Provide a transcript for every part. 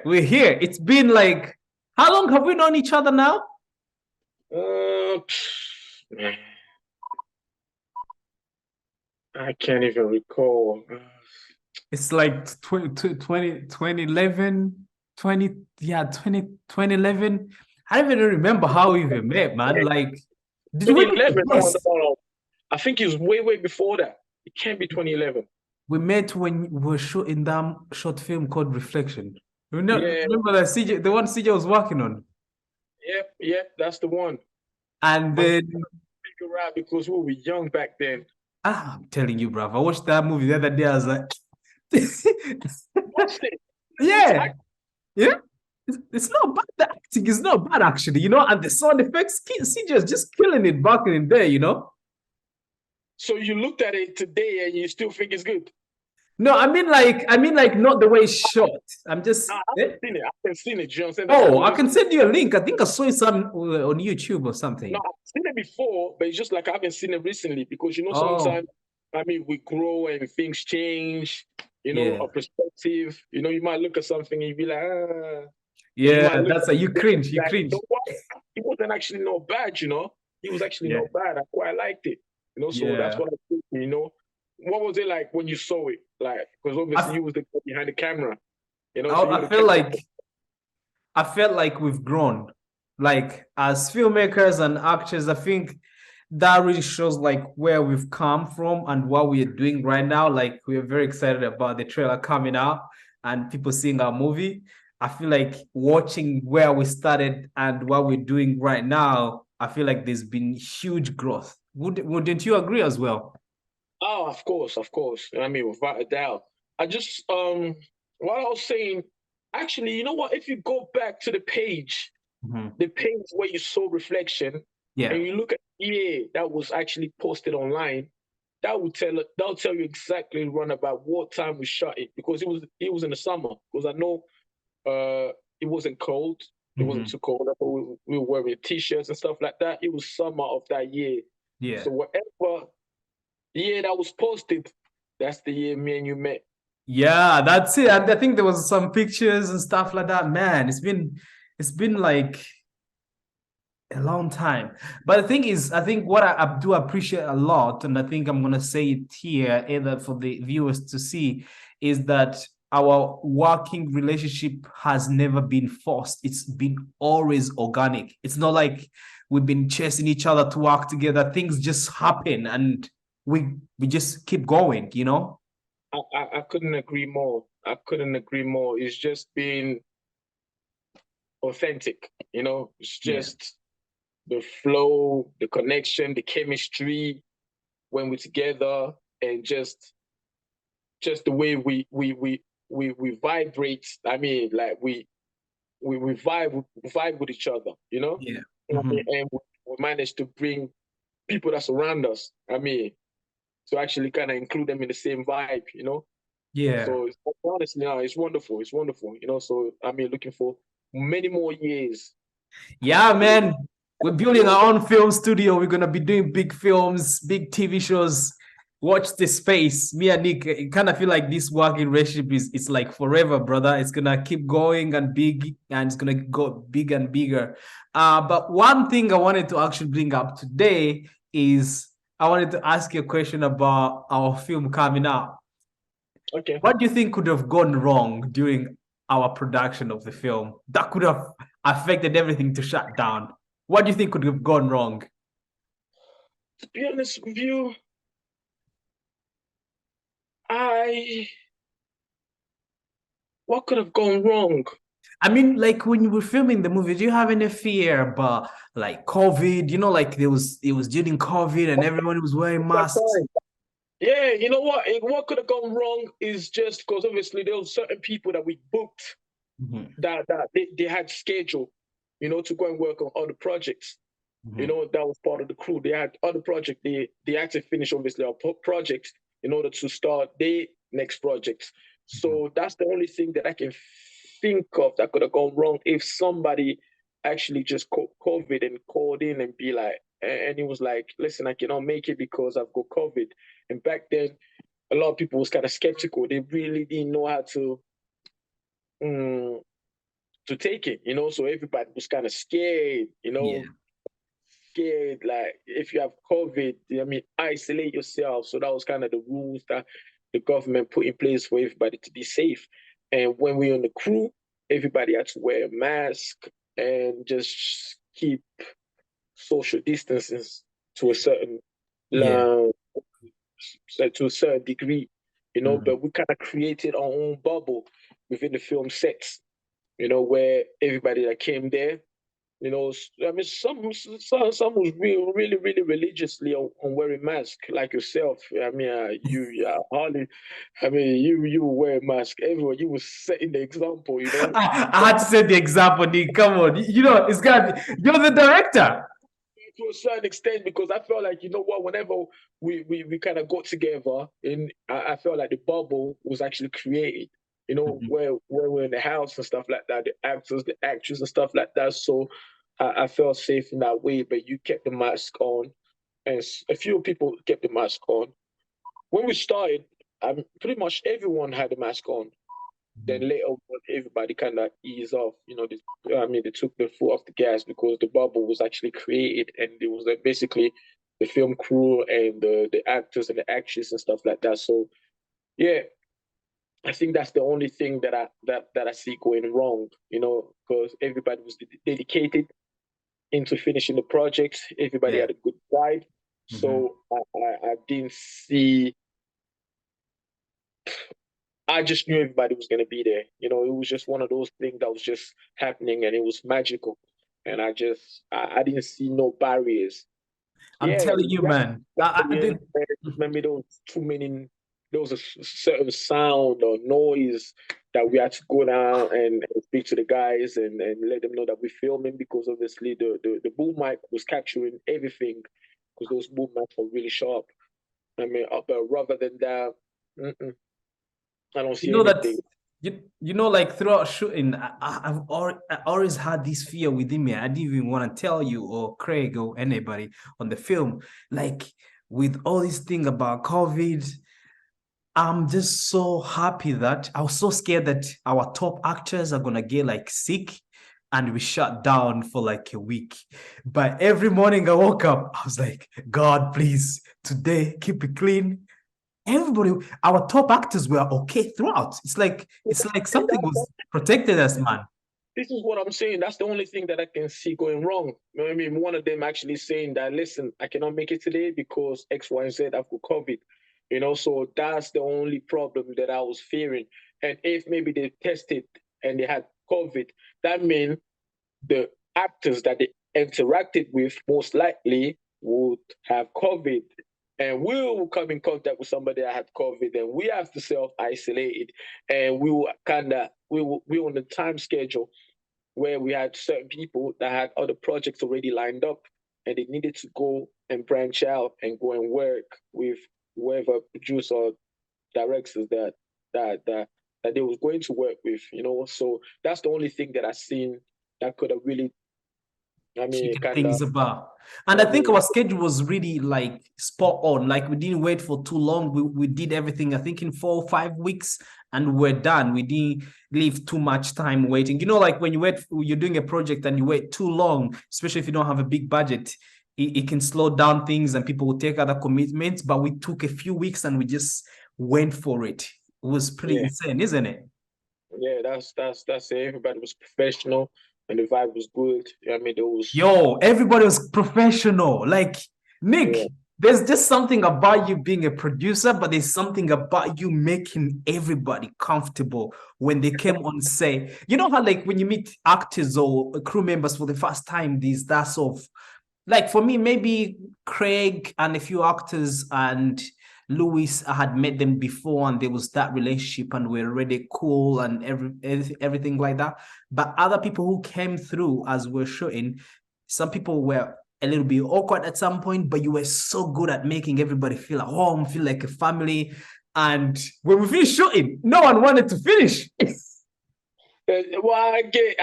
here. We're here. It's been like, how long have we known each other now? Man, I can't even recall. It's like 2011, 2011. I don't even remember how we even met, man. Like, did we meet 2011. No, first? no, no. I think it was way before that. It can't be 2011. We met when we were shooting that short film called Reflection. Yeah, Remember that CJ, the one CJ was working on? yep. That's the one. And I'm then figure out because we were young back then. I'm telling you, bro. I watched that movie the other day. I was like, Watched it. It's yeah, yeah. It's not bad. The acting is not bad, actually, and the sound effects, CJ is just killing it back in there. So you looked at it today and you still think it's good. No, I mean like not the way it's shot. I'm I just haven't seen it. I haven't seen it. You know what I'm saying? That's why I Oh, was I just can send you a link. I think I saw it some on YouTube or no, something. I've seen it before, but it's just like I haven't seen it recently because Oh, sometimes we grow and things change, yeah. a perspective. You might look at something and you be like, or you might Yeah, look that's at a it you and be cringe, you like, you know cringe. what? It wasn't actually not bad. It was actually Yeah, not bad. I quite liked it. So that's yeah. what I think. What was it like when you saw it? Like, because obviously I, you was the guy behind the camera, I so you would I have feel kept. like I felt like we've grown. Like as filmmakers and actors, I think that really shows like where we've come from and what we are doing right now. Like we're very excited about the trailer coming out and people seeing our movie. I feel like watching where we started and what we're doing right now, I feel like there's been huge growth. Wouldn't you agree as well? Oh, of course. I mean, without a doubt. I just what I was saying, actually, you know what? If you go back to Mhm. the page where you saw reflection, and Yeah. you look at the year that was actually posted online, that'll tell you exactly run about what time we shot it because it was in the summer. Because I know it wasn't cold, it wasn't Mhm. too cold. We were wearing t-shirts and stuff like that. It was summer of that year. Yeah. So whatever year that was posted, that's the year me and you met. Yeah, that's it. And I think there was some pictures and stuff like that. Man, it's been like a long time. But the thing is, I think what I do appreciate a lot, and I think I'm gonna say it here, either for the viewers to see, is that our working relationship has never been forced. It's been always organic. It's not like we've been chasing each other to work together. Things just happen and we just keep going. I couldn't agree more. I couldn't agree more. It's just being authentic. It's Yeah. just the flow, the connection, the chemistry when we're together, and just the way we vibrate. I mean, like we vibe with each other. Yeah. Mhm. And we manage to bring people that surround us. I mean, to actually kind of include them in the same vibe. Yeah. So honestly, no, it's wonderful. It's wonderful. So I mean, looking for many more years. Yeah, To man. We're building grow. our own film studio. We're gonna be doing big films, big TV shows. Watch the space. Me and Nick, I kind of feel like this working relationship is it's like forever, brother. It's gonna keep going and big, and it's gonna go big and bigger. But one thing I wanted to actually bring up today is I wanted to ask you a question about our film coming out. Okay. What do you think could have gone wrong during our production of the film that could have affected everything to shut down? What do you think could have gone wrong? To be honest with you, I what could have gone wrong? I mean, like when you were filming the movie, do you have any fear about like COVID? Like it was during COVID and everyone was wearing That masks. time. Yeah, you know what? What could have gone wrong is just because obviously there were certain people that we booked Mhm, that they had scheduled, to go and work on other projects. mhm, That was part of the crew. They had other projects. They had to finish obviously our project in order to start their next projects. mhm. So that's the only thing that I can think of that could have gone wrong if somebody actually just caught COVID and called in and be like, and he was like, listen, I cannot make it because I've got COVID. And back then, a lot of people was kind of skeptical. They really didn't know how to to take it, you know. So everybody was kind of scared, you know, scared. Like if you have COVID, I mean, isolate yourself. So that was kind of the rules that the government put in place for everybody to be safe. And when we were on the crew, everybody had to wear a mask and just keep social distances to a certain Yeah. to a certain degree, you know. Mhm. But we kind of created our own bubble within the film sets, you know, where everybody that came there, you know, I mean, some was really religiously on wearing masks, like yourself. I mean, you hardly, I mean, you wear a mask everywhere. You were setting the example, you know. I had to set the example, Nick. Come on. You know, it's got you're the director. To a certain extent, because I felt like, you know what, whenever we kind of got together, and I felt like the bubble was actually created, you know, Mhm. where we're in the house and stuff like that, the actors, the actors and stuff like that. So I felt safe in that way. But you kept the mask on, and a few people kept the mask on. When we started, pretty much everyone had a mask on. Then later on, everybody kind of eased off. You know, I mean, they took the foot off the gas because the bubble was actually created, and it was basically the film crew and the actors and the actresses and stuff like that. So yeah, I think that's the only thing that I see going wrong. You know, because everybody was dedicated into finishing the project. Everybody Yeah. had a good vibe. Mhm. So I didn't see. I just knew everybody was going to be there. You know, it was just one of those things that was just happening, and it was magical. And I didn't see no barriers. I'm Yeah, telling you, man. I did. maybe there was too many, there was a certain sound or noise that we had to go down and speak to the guys and let them know that we're filming, because obviously the boom mic was capturing everything, because those boom mics are really sharp. I mean, but rather than that, mm-mm, I don't You see know that anything. you know, like throughout shooting, I always had this fear within me. I didn't even want to tell you or Craig or anybody on the film. Like with all this thing about COVID, I'm just so happy that I was so scared that our top actors are gonna get like sick and we shut down for like a week. But every morning I woke up, I was like, God, please, today keep it clean. Everybody, our top actors were okay throughout. It's like something was protected us, man. This is what I'm saying. That's the only thing that I can see going wrong. You know what I mean? One of them actually saying that, listen, I cannot make it today because X, Y, and Z, I've got COVID. You know, so that's the only problem that I was fearing. And if maybe they tested and they had COVID, that means the actors that they interacted with most likely would have COVID. And we will come in contact with somebody that had COVID, and we have to self-isolate it. And we on the time schedule where we had certain people that had other projects already lined up, and they needed to go and branch out and go and work with whoever producer or directors that they was going to work with, you know. So that's the only thing that I seen that could have really, I mean, Shaking kind of, things about. And I I think mean, our schedule was really like spot on. Like we didn't wait for too long. We did everything, I think, in 4 or 5 weeks and we're done. We didn't leave too much time waiting. You know, like when you're doing a project and you wait too long, especially if you don't have a big budget, it can slow down things and people will take other commitments. But we took a few weeks and we just went for it. It was pretty yeah, insane, isn't it? yeah. That's it. Everybody was professional, and the vibe was good. I mean, there was, Yo, everybody was professional. Like, Nick, yeah, there's just something about you being a producer, but there's something about you making everybody comfortable when they came on set. You know how, like, when you meet actors or crew members for the first time, these that sort of like for me, maybe Craig and a few actors and Louis, I had met them before, and there was that relationship, and we're really cool and everything like that. But other people who came through as we're shooting, some people were a little bit awkward at some point, but you were so good at making everybody feel at home, feel like a family. And when we finished shooting, no one wanted to finish. well, I get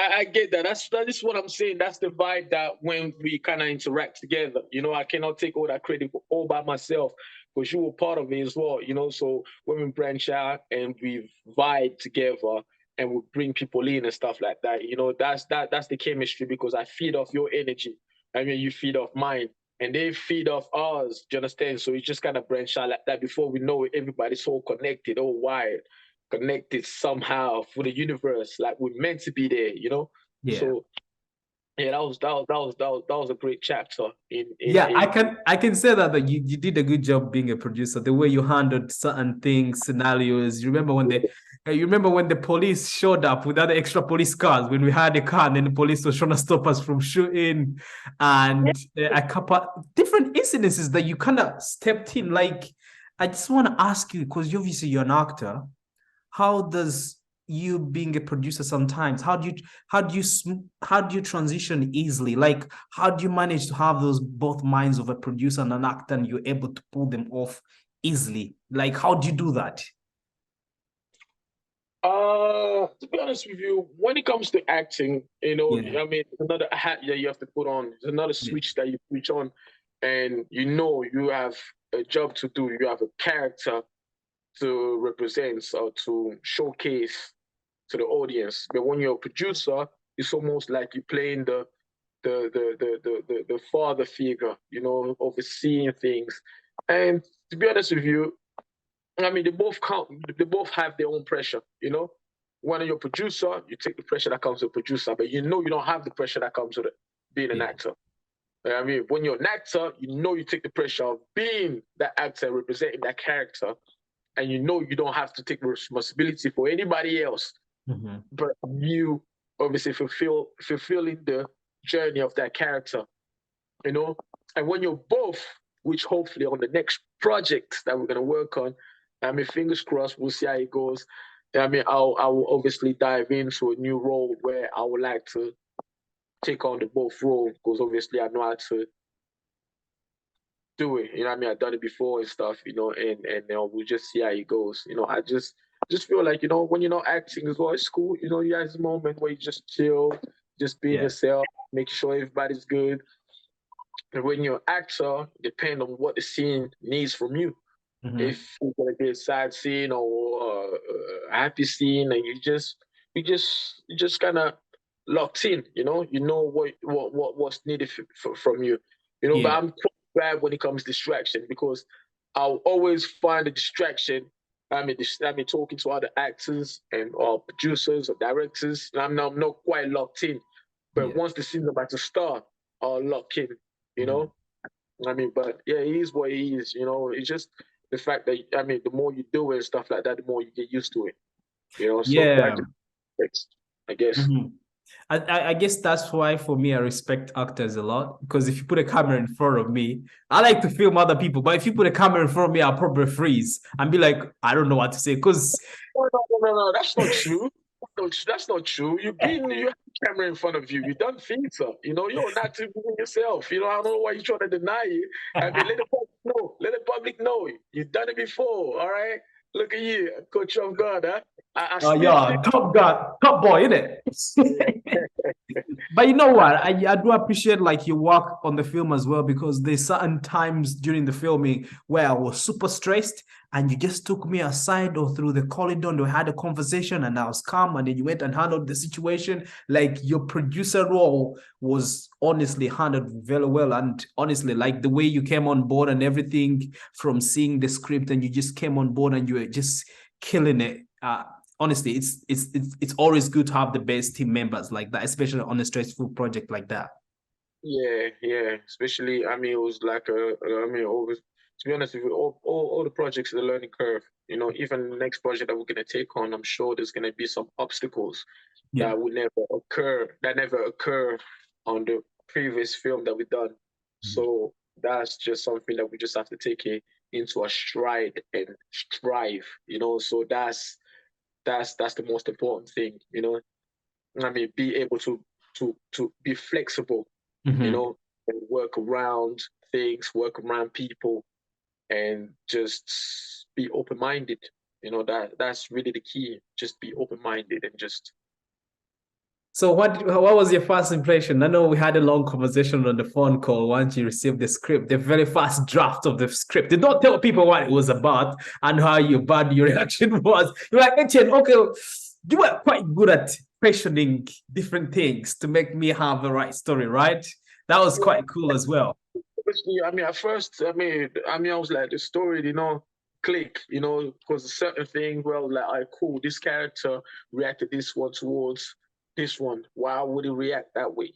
that. That is what I'm saying. That's the vibe that when we kind of interact together, you know, I cannot take all that credit all by myself, because you were part of it as well, you know. So when we branch out and we vibe together, and we bring people in and stuff like that. You know, that's the chemistry, because I feed off your energy. I mean, you feed off mine, and they feed off ours. Do you understand? So it just kind of branch out like that. Before we know it, everybody's all connected, all wired, connected somehow for the universe. Like we're meant to be there, you know. Yeah. So yeah, that was a great chapter Yeah, I can say that you did a good job being a producer. The way you handled certain things, scenarios. You remember when the police showed up with other extra police cars, when we had a car and then the police was trying to stop us from shooting, and a couple different incidences that you kind of stepped in. Like, I just want to ask you, because obviously you're an actor, how does you being a producer sometimes, how do you transition easily? Like, how do you manage to have those both minds of a producer and an actor, and you're able to pull them off easily? Like, how do you do that? To be honest with you, when it comes to acting, you know, Yeah. I mean, another hat that you have to put on, there's another switch that you switch on, and you know you have a job to do, you have a character to represent or to showcase to the audience. But when you're a producer, it's almost like you're playing the father figure, you know, overseeing things. And to be honest with you, I mean, they both have their own pressure, you know. When you're a producer, you take the pressure that comes with a producer, but you know you don't have the pressure that comes with it, being an actor. I mean, when you're an actor, you know you take the pressure of being that actor, representing that character, and you know you don't have to take responsibility for anybody else, but you obviously fulfilling the journey of that character, you know. And when you're both, which hopefully on the next project that we're gonna work on, I mean, fingers crossed, we'll see how it goes. I mean, I will obviously dive into a new role where I would like to take on the both role, because obviously I know how to do it. You know what I mean? I've done it before and stuff, you know, and we'll just see how it goes. You know, I just feel like, you know, when you're not acting as well, it's cool. You know, you have a moment where you just chill, just be yourself, make sure everybody's good. And when you're an actor, depend on what the scene needs from you. If it's gonna be a sad scene or a happy scene, and you just kind of locked in, you know what's needed from you, you know. But I'm quite bad when it comes to distraction, because I'll always find a distraction. I mean, talking to other actors and or producers or directors, and I'm not quite locked in. But once the scene's about to start, I'll lock in, you know. I mean, but yeah, it is what it is, you know. It's just the fact that, I mean, the more you do it and stuff like that, the more you get used to it, you know. So I guess. I guess that's why, for me, I respect actors a lot, because if you put a camera in front of me, I like to film other people, but if you put a camera in front of me, I'll probably freeze and be like, I don't know what to say, because no, that's not true. That's not true. You have a camera in front of you. You done theater. You know, you're not to yourself. You know, I don't know why you're trying to deny it. I mean, let the public know. Let the public know. You've done it before. All right. Look at you, Coach of God, huh? top boy, innit? But you know what? I do appreciate like your work on the film as well, because there's certain times during the filming where I was super stressed and you just took me aside or through the corridor and we had a conversation and I was calm, and then you went and handled the situation. Like, your producer role was honestly handled very well. And honestly, like the way you came on board and everything, from seeing the script and you just came on board and you were just killing it. Honestly, it's always good to have the best team members like that, especially on a stressful project like that. Yeah. Especially, I mean, it was like always, to be honest with you, all the projects are a learning curve. You know, even the next project that we're gonna take on, I'm sure there's gonna be some obstacles that will never occur on the previous film that we've done. So that's just something that we just have to take it into a stride and strive. You know, so that's the most important thing, you know. I mean, be able to be flexible, you know, and work around things, work around people, and just be open-minded. You know, that's really the key. Just be open-minded and just. So what was your first impression? I know we had a long conversation on the phone call once you received the script, the very first draft of the script. Did not tell people what it was about and how bad your reaction was. You're like, Etienne, okay, you were quite good at questioning different things to make me have the right story, right? That was quite cool as well. I mean, at first, I was like, the story, click, because certain things, well, like, all right, cool, this character reacted this one towards this one. Why would he react that way?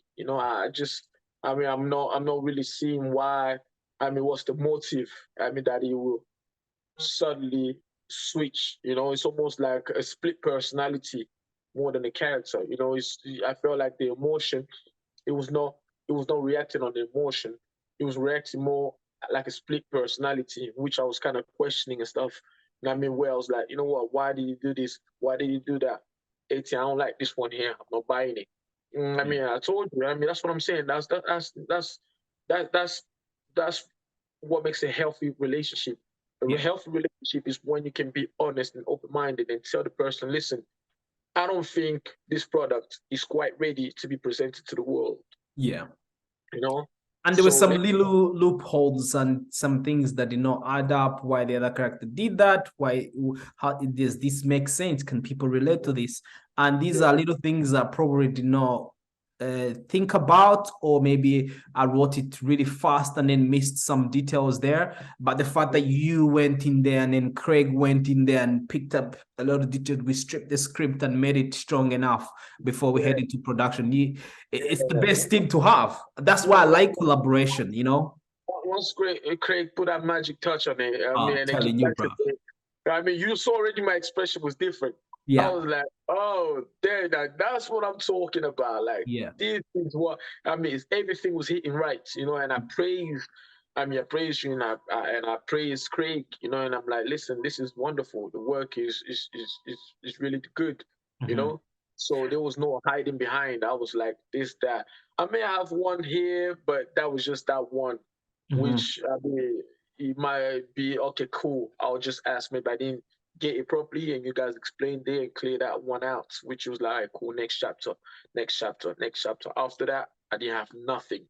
I'm not really seeing why. What's the motive? That he will suddenly switch. It's almost like a split personality more than a character. I felt like the emotion, it was not reacting on the emotion. It was reacting more like a split personality, which I was kind of questioning and stuff. Where I was like, you know what? Why did you do this? Why did you do that? Etienne, I don't like this one here. I'm not buying it. I told you. That's what I'm saying. That's what makes a healthy relationship. A healthy relationship is when you can be honest and open-minded and tell the person, listen, I don't think this product is quite ready to be presented to the world. Yeah. And there were some little loopholes and some things that did not add up. Why the other character did that? How does this make sense? Can people relate to this? And these are little things that probably did not think about, or maybe I wrote it really fast and then missed some details there. But the fact that you went in there and then Craig went in there and picked up a lot of details, we stripped the script and made it strong enough before we head into production. It's the best thing to have. That's why I like collaboration, Once Craig put that magic touch on it, I'm telling you, bro. You saw already my expression was different. Yeah. I was like, oh, there, that's what I'm talking about. Like, this is what everything was hitting right, and I praise. I praise you and I praise Craig, and I'm like, listen, this is wonderful. The work is really good, So there was no hiding behind. I was like, this, that. I may have one here, but that was just that one, which it might be okay, cool. I'll just ask. Maybe I didn't get it properly, and you guys explained it and clear that one out, which was like, cool, next chapter. After that, I didn't have nothing.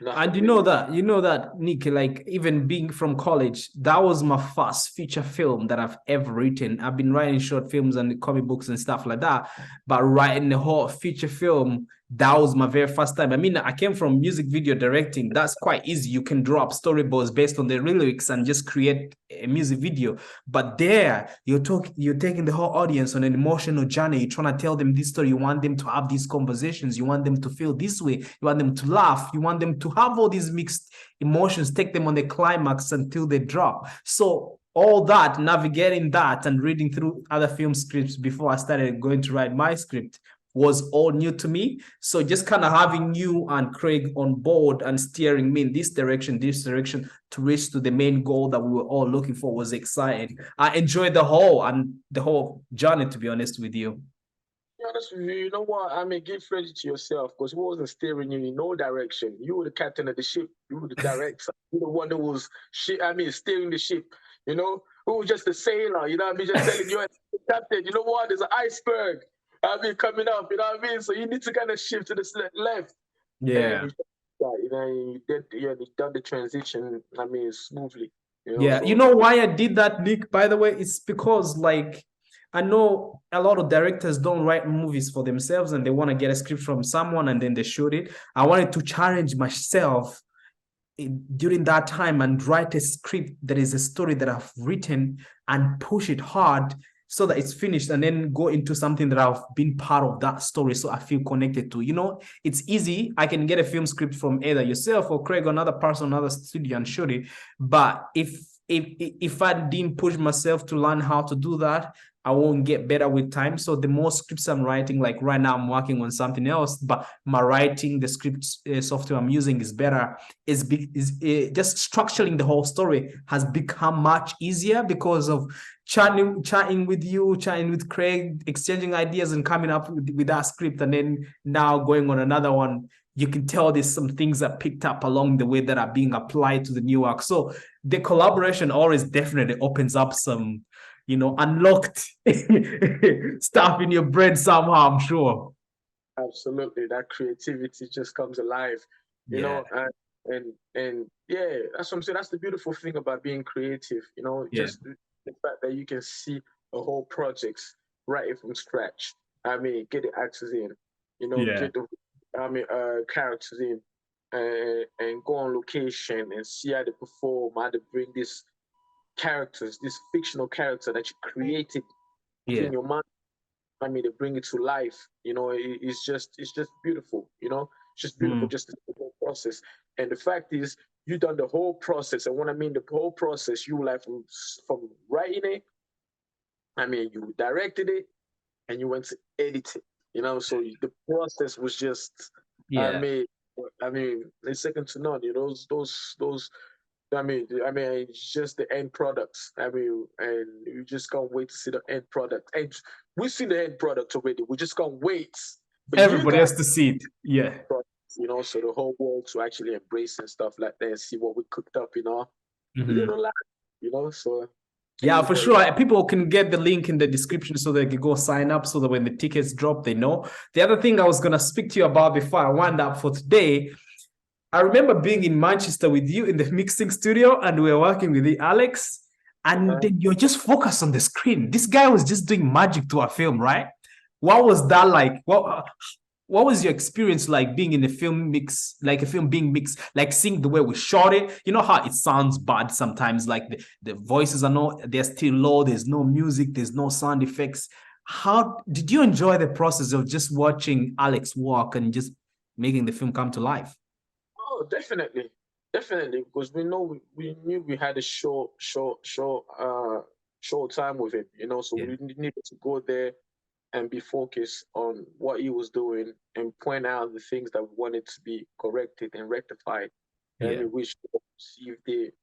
And you know that, Nick, like even being from college, that was my first feature film that I've ever written. I've been writing short films and comic books and stuff like that, but writing the whole feature film, that was my very first time. I came from music video directing. That's quite easy. You can draw up storyboards based on the lyrics and just create a music video. But there, you're taking the whole audience on an emotional journey. You're trying to tell them this story. You want them to have these conversations. You want them to feel this way. You want them to laugh. You want them to have all these mixed emotions, take them on the climax until they drop. So all that, navigating that and reading through other film scripts before I started going to write my script was all new to me. So just kind of having you and Craig on board and steering me in this direction to reach to the main goal that we were all looking for was exciting. I enjoyed the whole journey, to be honest with you. To be honest with you, you know what? Give credit to yourself, because we wasn't steering you in no direction. You were the captain of the ship. You were the director. You were the one that was steering the ship. We were just a sailor. Just telling you, captain. You know what? There's an iceberg. Coming up, So you need to kind of shift to the left. Yeah. You done the transition, smoothly. You know why I did that, Nick, by the way? It's because, like, I know a lot of directors don't write movies for themselves and they want to get a script from someone and then they shoot it. I wanted to challenge myself during that time and write a script that is a story that I've written and push it hard so that it's finished, and then go into something that I've been part of that story, so I feel connected to. It's easy. I can get a film script from either yourself or Craig or another person, another studio, and shoot it. But if I didn't push myself to learn how to do that, I won't get better with time. So the more scripts I'm writing, like right now I'm working on something else, but my writing, the script software I'm using is better. Is just structuring the whole story has become much easier because of chatting with you, chatting with Craig, exchanging ideas and coming up with that script, and then now going on another one. You can tell there's some things that picked up along the way that are being applied to the new work. So the collaboration always definitely opens up some, unlocked stuff in your brain somehow, I'm sure. Absolutely. That creativity just comes alive, and yeah, that's what I'm saying. That's the beautiful thing about being creative, just the fact that you can see a whole project write it from scratch. I mean, get the actors in, you know, Yeah. get the characters in, and go on location and see how they perform, how they bring these characters, this fictional character that you created Yeah. in your mind. I mean, they bring it to life. You know, it's just beautiful. You know, it's just beautiful, just the whole process. And the fact is, you done the whole process. And when I mean the whole process, you like from writing it. I mean, you directed it, and you went to edit it. You know, so the process was just. Yeah. I mean, it's second to none. You know, those. I mean, it's just the end products. I mean, and you just can't wait to see the end product. And we've seen the end product already. We just can't wait for Everybody you has guys, to see it. Yeah. you know, so the whole world to actually embrace and stuff like that and see what we cooked up in our Mhm. little life, you know. So Yeah, for sure. People can get the link in the description so they can go sign up so that when the tickets drop, they know. The other thing I was going to speak to you about before I wind up for today, I remember being in Manchester with you in the mixing studio and we were working with the Alex, and then you're just focused on the screen. This guy was just doing magic to our film, right? What was that like? What was your experience like being in a film mix, like a film being mixed, like seeing the way we shot it? You know how it sounds bad sometimes, like the voices are not, they're still low, there's no music, there's no sound effects. How did you enjoy the process of just watching Alex work and just making the film come to life? Oh, definitely, definitely, because we knew we had a short time with him, you know, so Yeah. we needed to go there and be focused on what he was doing and point out the things that we wanted to be corrected and rectified. I Yeah. mean, which received it.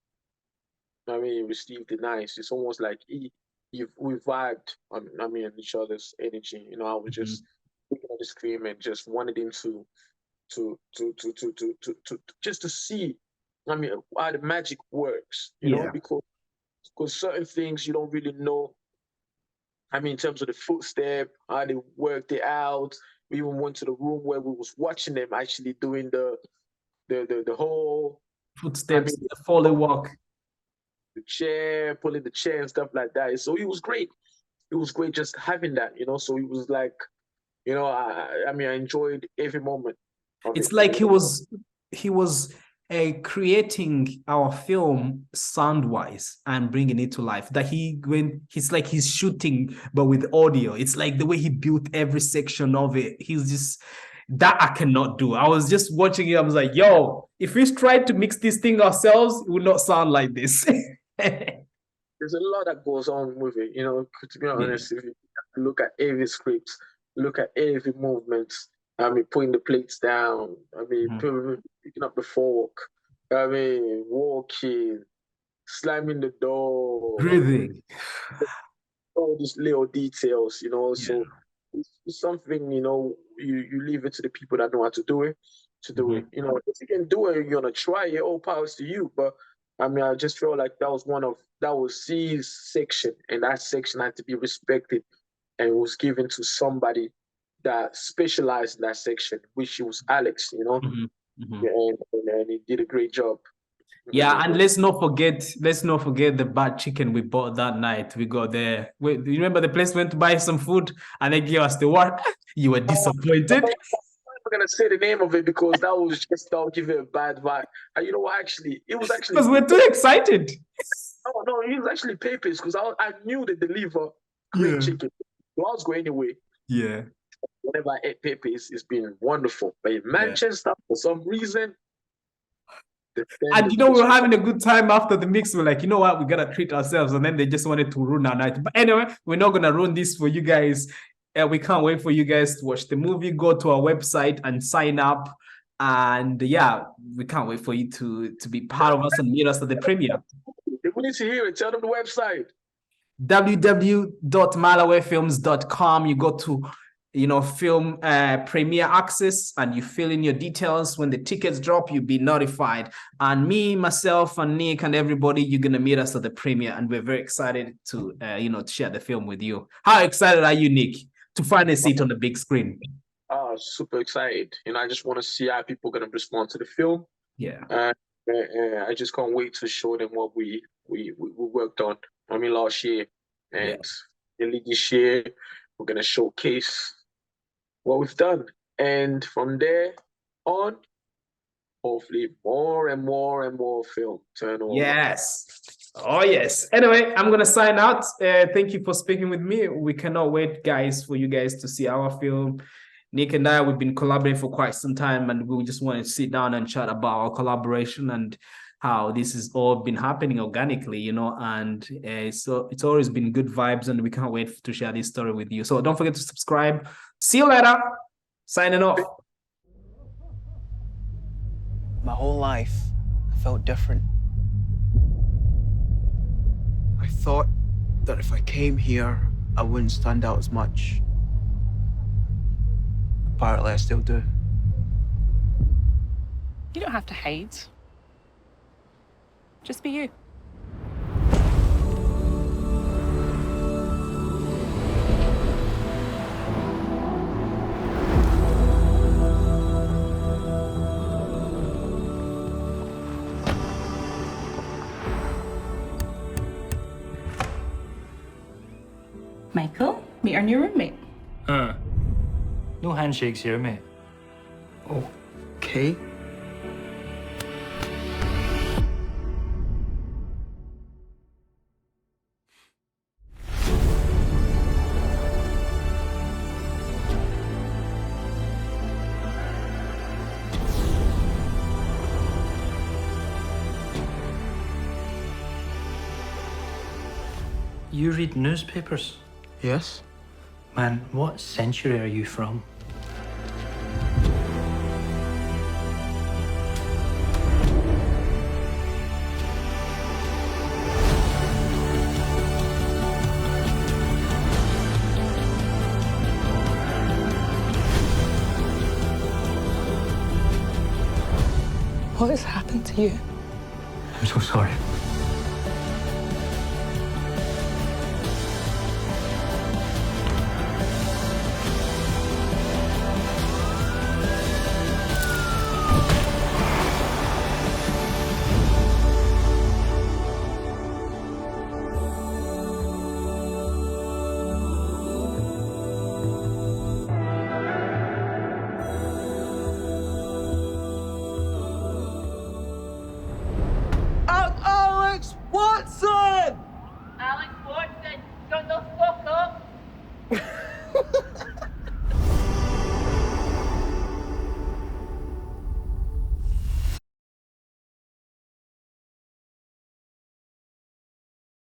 I mean, received it nice. It's almost like we vibed on. I mean, on each other's energy. You know, I was Mhm. just looking at the screen and just wanted him to just to see. I mean, how the magic works. You know, Yeah. because certain things you don't really know. I mean, in terms of the footstep, how they worked it out. We even went to the room where we was watching them actually doing the whole. I Footsteps, mean, the Foley walk. the chair, pulling the chair and stuff like that. So it was great. It was great just having that, you know. So it was like, you know, I mean, I enjoyed every moment of It's it. like You he was creating our film sound wise and bringing it to life. That he's like he's shooting but with audio. It's like the way he built every section of it. He's just that I cannot do. I was just watching it. I was like, yo, if we tried to mix this thing ourselves, it would not sound like this. there's a lot that goes on with it. You know, to be Yeah. honest, if you look at every script, look at every movement. I mean, putting the plates down. I mean, Mhm. picking up the fork. I mean, walking, slamming the door. Breathing. All these little details, you know. Yeah. So it's something, you know, you leave it to the people that know how to do it, to do it. Mhm. You know, if you can do it, you're gonna try it. All powers to you. But I mean, I just feel like that was C's section, and that section had to be respected and was given to somebody that specialized in that section, which was Alex. You know, Mhm. Mhm. yeah, and he did a great job. Yeah, and let's not forget the bad chicken we bought that night. We got there. Wait, do you remember the place we went to buy some food and they gave us the what? You were disappointed. I'm not gonna say the name of it because that'll give it a bad vibe. And you know what? Actually, it was actually Because we're too excited. oh no, it was actually Pepe's because I knew they deliver great Yeah. chicken. So I was going anyway. Yeah. Whenever I ate Pepe's, it's been wonderful. But in Yeah. Manchester, for some reason, the And standard you know, we just were having a good time after the mix. We're like, you know what, we gotta treat ourselves. And then they just wanted to ruin our night. But anyway, we're not gonna ruin this for you guys. We can't wait for you guys to watch the movie. Go to our website and sign up. And yeah, we can't wait for you to be part of us and meet us at the premiere. we need to hear it. Tell them the website. www.malawayfilms.com. You go to film premiere access and you fill in your details. When the tickets drop, you'll be notified. And me, myself, and Nick, and everybody, you're gonna meet us at the premiere, and we're very excited to to share the film with you. How excited are you, Nick, to finally see it on the big screen? Super excited. You know, I just want to see how people are gonna respond to the film. Yeah. I just can't wait to show them what we worked on. I mean, last year Yeah. and early this year, We're going to showcase what we've done. And from there on, hopefully more and more and more film turn over. Yes. Oh, yes. Anyway, I'm going to sign out. Thank you for speaking with me. We cannot wait, guys, for you guys to see our film. Nick and I, we've been collaborating for quite some time, and we just want to sit down and chat about our collaboration and how this has all been happening organically, you know, and so it's always been good vibes, and we can't wait to share this story with you. So don't forget to subscribe. See you later. Signing off. My whole life, I felt different. I thought that if I came here, I wouldn't stand out as much. Apparently, I still do. You don't have to hate. Just be you. Michael, meet our new roommate. No handshakes here, mate. Okay. You read newspapers? Yes? Man, what century are you from? What has happened to you? I'm so sorry.